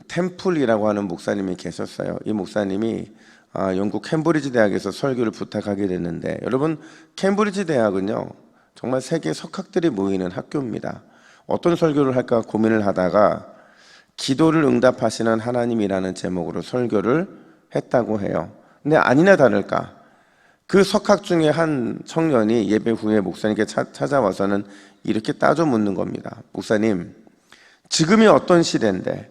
템플이라고 하는 목사님이 계셨어요. 이 목사님이 영국 캠브리지 대학에서 설교를 부탁하게 됐는데, 여러분, 캠브리지 대학은요 정말 세계 석학들이 모이는 학교입니다. 어떤 설교를 할까 고민을 하다가 기도를 응답하시는 하나님이라는 제목으로 설교를 했다고 해요. 근데 아니나 다를까 그 석학 중에 한 청년이 예배 후에 목사님께 찾아와서는 이렇게 따져 묻는 겁니다. 목사님, 지금이 어떤 시대인데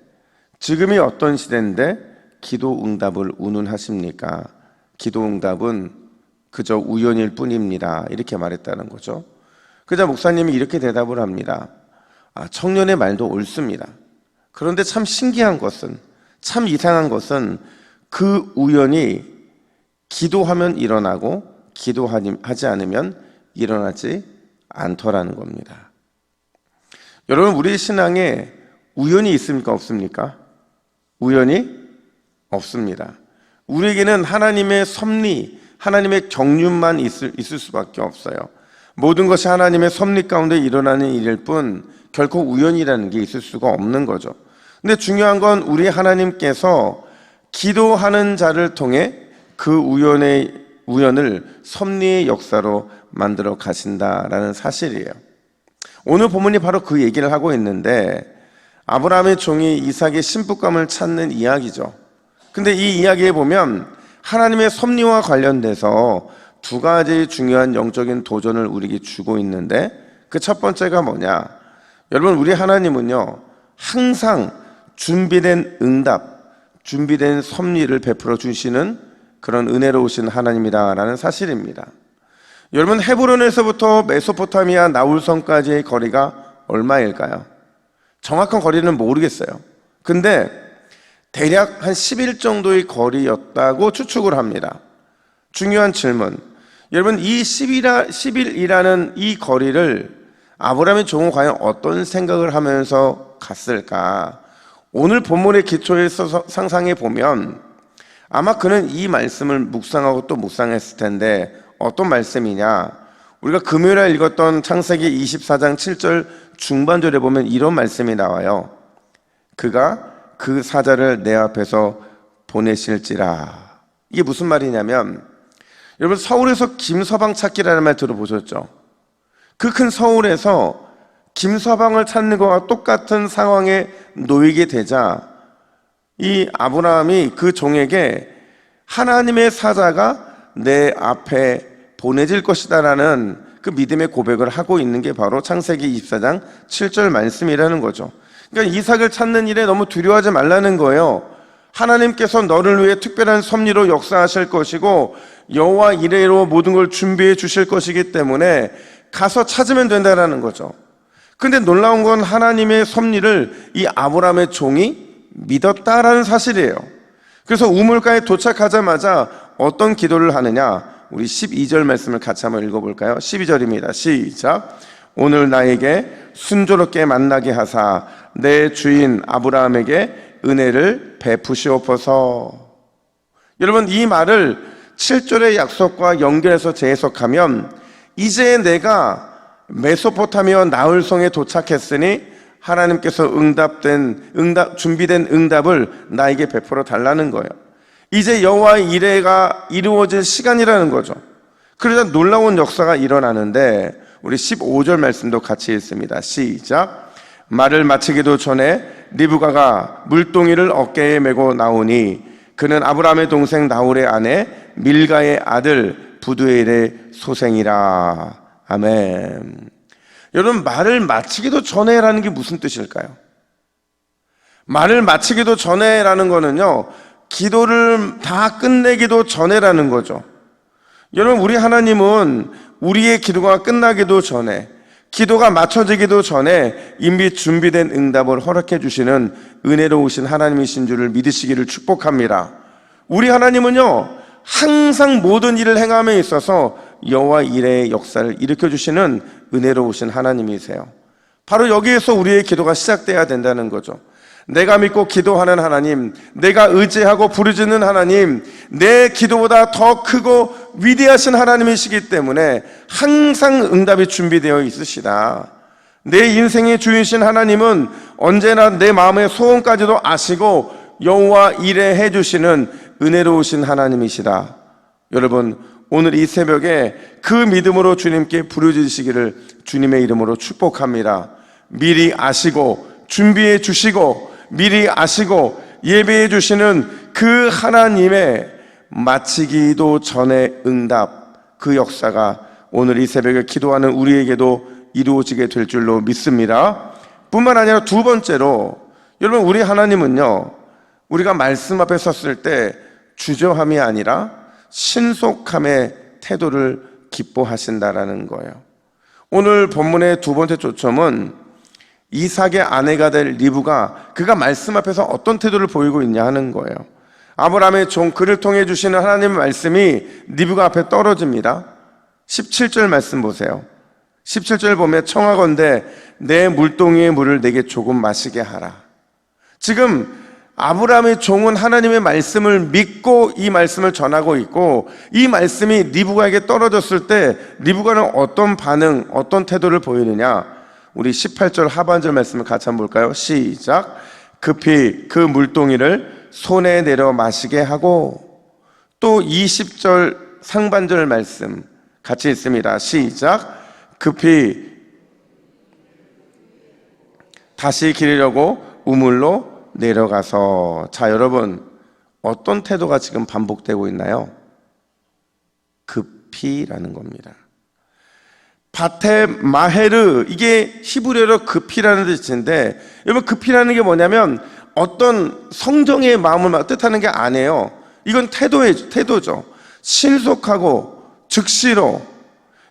기도 응답을 운운하십니까? 기도 응답은 그저 우연일 뿐입니다. 이렇게 말했다는 거죠. 그러자 목사님이 이렇게 대답을 합니다. 청년의 말도 옳습니다. 그런데 참 신기한 것은, 참 이상한 것은 그 우연이 기도하면 일어나고 기도하지 않으면 일어나지 않더라는 겁니다. 여러분, 우리 신앙에 우연이 있습니까? 없습니까? 우연이 없습니다. 우리에게는 하나님의 섭리, 하나님의 경륜만 있을 수밖에 없어요. 모든 것이 하나님의 섭리 가운데 일어나는 일일 뿐 결코 우연이라는 게 있을 수가 없는 거죠. 근데 중요한 건 우리 하나님께서 기도하는 자를 통해 그 우연을 섭리의 역사로 만들어 가신다라는 사실이에요. 오늘 본문이 바로 그 얘기를 하고 있는데, 아브라함의 종이 이삭의 신부감을 찾는 이야기죠. 근데 이 이야기에 보면 하나님의 섭리와 관련돼서 두 가지 중요한 영적인 도전을 우리에게 주고 있는데, 그 첫 번째가 뭐냐? 여러분, 우리 하나님은요 항상 준비된 응답, 준비된 섭리를 베풀어 주시는 그런 은혜로우신 하나님이다라는 사실입니다. 여러분, 헤브론에서부터 메소포타미아 나홀성까지의 거리가 얼마일까요? 정확한 거리는 모르겠어요. 근데 대략 한 10일 정도의 거리였다고 추측을 합니다. 중요한 질문, 여러분, 이 10일이라는 이 거리를 아브라함의 종은 과연 어떤 생각을 하면서 갔을까? 오늘 본문의 기초에서 상상해 보면 아마 그는 이 말씀을 묵상하고 또 묵상했을 텐데, 어떤 말씀이냐? 우리가 금요일에 읽었던 창세기 24장 7절 중반절에 보면 이런 말씀이 나와요. 그가 그 사자를 내 앞에서 보내실지라. 이게 무슨 말이냐면, 여러분, 서울에서 김서방 찾기라는 말 들어보셨죠? 그 큰 서울에서 김서방을 찾는 것과 똑같은 상황에 놓이게 되자 이 아브라함이 그 종에게 하나님의 사자가 내 앞에 보내질 것이다라는 그 믿음의 고백을 하고 있는 게 바로 창세기 24장 7절 말씀이라는 거죠. 그러니까 이삭을 찾는 일에 너무 두려워하지 말라는 거예요. 하나님께서 너를 위해 특별한 섭리로 역사하실 것이고 여호와 이레로 모든 걸 준비해 주실 것이기 때문에 가서 찾으면 된다라는 거죠. 근데 놀라운 건 하나님의 섭리를 이 아브라함의 종이 믿었다라는 사실이에요. 그래서 우물가에 도착하자마자 어떤 기도를 하느냐? 우리 12절 말씀을 같이 한번 읽어볼까요? 12절입니다. 시작. 오늘 나에게 순조롭게 만나게 하사 내 주인 아브라함에게 은혜를 베푸시옵소서. 여러분, 이 말을 7절의 약속과 연결해서 재해석하면, 이제 내가 메소포타미아 나홀성에 도착했으니 하나님께서 준비된 응답을 나에게 베풀어 달라는 거예요. 이제 여호와의 이레가 이루어질 시간이라는 거죠. 그러자 놀라운 역사가 일어나는데, 우리 15절 말씀도 같이 읽습니다. 시작. 말을 마치기도 전에 리브가가 물동이를 어깨에 메고 나오니 그는 아브라함의 동생 나홀의 아내 밀가의 아들 부두엘의 소생이라. 아멘. 여러분, 말을 마치기도 전에라는 게 무슨 뜻일까요? 말을 마치기도 전에라는 거는요, 기도를 다 끝내기도 전에라는 거죠. 여러분, 우리 하나님은 우리의 기도가 끝나기도 전에, 기도가 맞춰지기도 전에 이미 준비된 응답을 허락해 주시는 은혜로우신 하나님이신 줄을 믿으시기를 축복합니다. 우리 하나님은요 항상 모든 일을 행함에 있어서 여호와 이레의 역사를 일으켜 주시는 은혜로우신 하나님이세요. 바로 여기에서 우리의 기도가 시작돼야 된다는 거죠. 내가 믿고 기도하는 하나님, 내가 의지하고 부르짖는 하나님, 내 기도보다 더 크고 위대하신 하나님이시기 때문에 항상 응답이 준비되어 있으시다. 내 인생의 주인이신 하나님은 언제나 내 마음의 소원까지도 아시고 여호와 일에 해주시는 은혜로우신 하나님이시다. 여러분, 오늘 이 새벽에 그 믿음으로 주님께 부르짖으시기를 주님의 이름으로 축복합니다. 미리 아시고 준비해 주시고 미리 아시고 예배해 주시는 그 하나님의 마치기도 전에 응답, 그 역사가 오늘 이 새벽에 기도하는 우리에게도 이루어지게 될 줄로 믿습니다. 뿐만 아니라 두 번째로, 여러분, 우리 하나님은요, 우리가 말씀 앞에 섰을 때 주저함이 아니라 신속함의 태도를 기뻐하신다라는 거예요. 오늘 본문의 두 번째 초점은 이삭의 아내가 될 리브가 그가 말씀 앞에서 어떤 태도를 보이고 있냐 하는 거예요. 아브라함의 종, 그를 통해 주시는 하나님의 말씀이 리브가 앞에 떨어집니다. 17절 말씀 보세요. 17절 보면 청하건대 내 물동이의 물을 내게 조금 마시게 하라. 지금 아브라함의 종은 하나님의 말씀을 믿고 이 말씀을 전하고 있고, 이 말씀이 리브가에게 떨어졌을 때 리브가는 어떤 반응, 어떤 태도를 보이느냐. 우리 18절 하반절 말씀을 같이 한번 볼까요? 시작. 급히 그 물동이를 손에 내려 마시게 하고, 또 20절 상반절 말씀 같이 있습니다. 시작. 급히 다시 기르려고 우물로 내려가서. 자, 여러분, 어떤 태도가 지금 반복되고 있나요? 급히라는 겁니다. 바테 마헤르, 이게 히브리어로 급히라는 뜻인데, 여러분, 급히라는 게 뭐냐면 어떤 성정의 마음을 뜻하는 게 아니에요. 이건 태도죠. 신속하고 즉시로.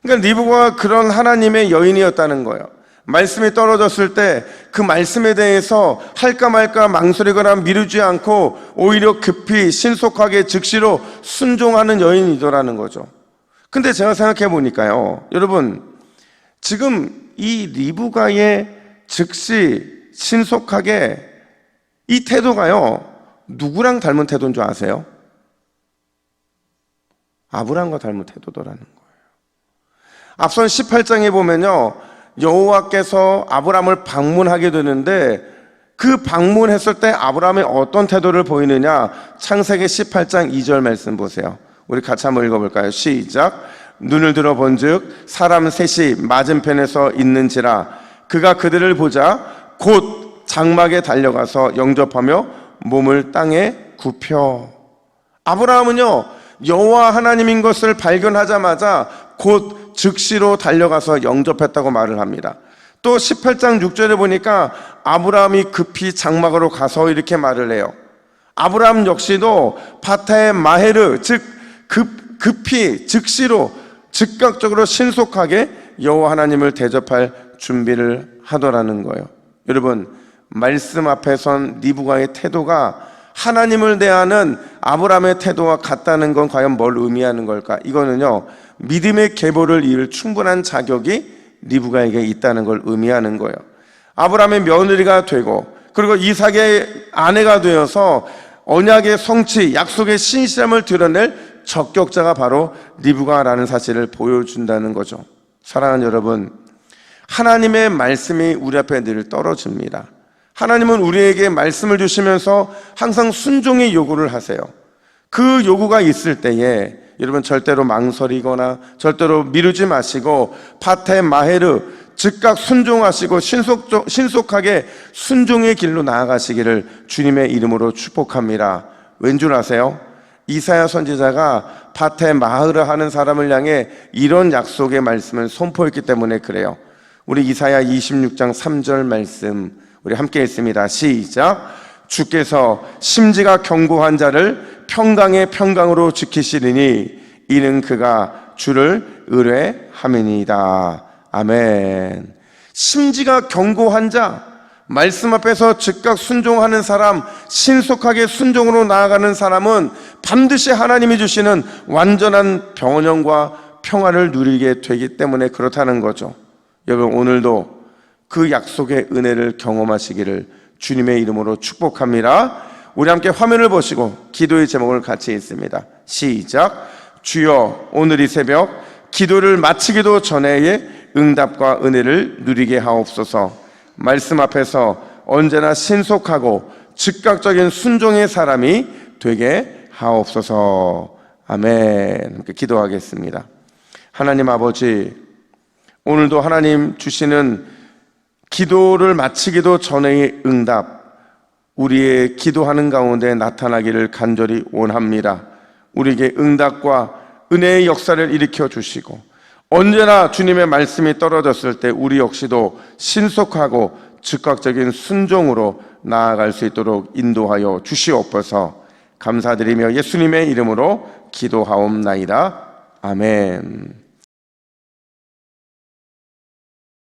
그러니까 리브가 그런 하나님의 여인이었다는 거예요. 말씀이 떨어졌을 때 그 말씀에 대해서 할까 말까 망설이거나 미루지 않고 오히려 급히 신속하게 즉시로 순종하는 여인이더라는 거죠. 근데 제가 생각해 보니까요, 여러분, 지금 이 리브가의 즉시 신속하게 이 태도가요, 누구랑 닮은 태도인 줄 아세요? 아브라함과 닮은 태도더라는 거예요. 앞선 18장에 보면요, 여호와께서 아브라함을 방문하게 되는데, 그 방문했을 때 아브라함이 어떤 태도를 보이느냐. 창세기 18장 2절 말씀 보세요. 우리 같이 한번 읽어볼까요? 시작. 눈을 들어 본즉 사람 셋이 맞은편에서 있는지라 그가 그들을 보자 곧 장막에 달려가서 영접하며 몸을 땅에 굽혀. 아브라함은요, 여호와 하나님인 것을 발견하자마자 곧 즉시로 달려가서 영접했다고 말을 합니다. 또 18장 6절에 보니까 아브라함이 급히 장막으로 가서 이렇게 말을 해요. 아브라함 역시도 바타의 마헤르, 즉 급히 즉시로 즉각적으로 신속하게 여호와 하나님을 대접할 준비를 하더라는 거예요. 여러분, 말씀 앞에 선 리브가의 태도가 하나님을 대하는 아브라함의 태도와 같다는 건 과연 뭘 의미하는 걸까? 이거는요, 믿음의 계보를 이을 충분한 자격이 리브가에게 있다는 걸 의미하는 거예요. 아브라함의 며느리가 되고, 그리고 이삭의 아내가 되어서 언약의 성취, 약속의 신실함을 드러낼 적격자가 바로 리브가라는 사실을 보여준다는 거죠. 사랑하는 여러분, 하나님의 말씀이 우리 앞에 늘 떨어집니다. 하나님은 우리에게 말씀을 주시면서 항상 순종의 요구를 하세요. 그 요구가 있을 때에 여러분, 절대로 망설이거나 절대로 미루지 마시고 바테 마헤르, 즉각 순종하시고 신속하게 순종의 길로 나아가시기를 주님의 이름으로 축복합니다. 왠 줄 아세요? 이사야 선지자가 바테 마헤르 하는 사람을 향해 이런 약속의 말씀을 선포했기 때문에 그래요. 우리 이사야 26장 3절 말씀 우리 함께 읽습니다. 시작. 주께서 심지가 견고한 자를 평강의 평강으로 지키시리니 이는 그가 주를 의뢰함이니이다. 아멘. 심지가 견고한 자, 말씀 앞에서 즉각 순종하는 사람, 신속하게 순종으로 나아가는 사람은 반드시 하나님이 주시는 완전한 번영과 평화를 누리게 되기 때문에 그렇다는 거죠. 여러분, 오늘도 그 약속의 은혜를 경험하시기를 주님의 이름으로 축복합니다. 우리 함께 화면을 보시고 기도의 제목을 같이 읽습니다. 시작. 주여, 오늘 이 새벽 기도를 마치기도 전에 응답과 은혜를 누리게 하옵소서. 말씀 앞에서 언제나 신속하고 즉각적인 순종의 사람이 되게 하옵소서. 아멘. 기도하겠습니다. 하나님 아버지, 오늘도 하나님 주시는 기도를 마치기도 전의 응답, 우리의 기도하는 가운데 나타나기를 간절히 원합니다. 우리에게 응답과 은혜의 역사를 일으켜 주시고, 언제나 주님의 말씀이 떨어졌을 때 우리 역시도 신속하고 즉각적인 순종으로 나아갈 수 있도록 인도하여 주시옵소서. 감사드리며 예수님의 이름으로 기도하옵나이다. 아멘.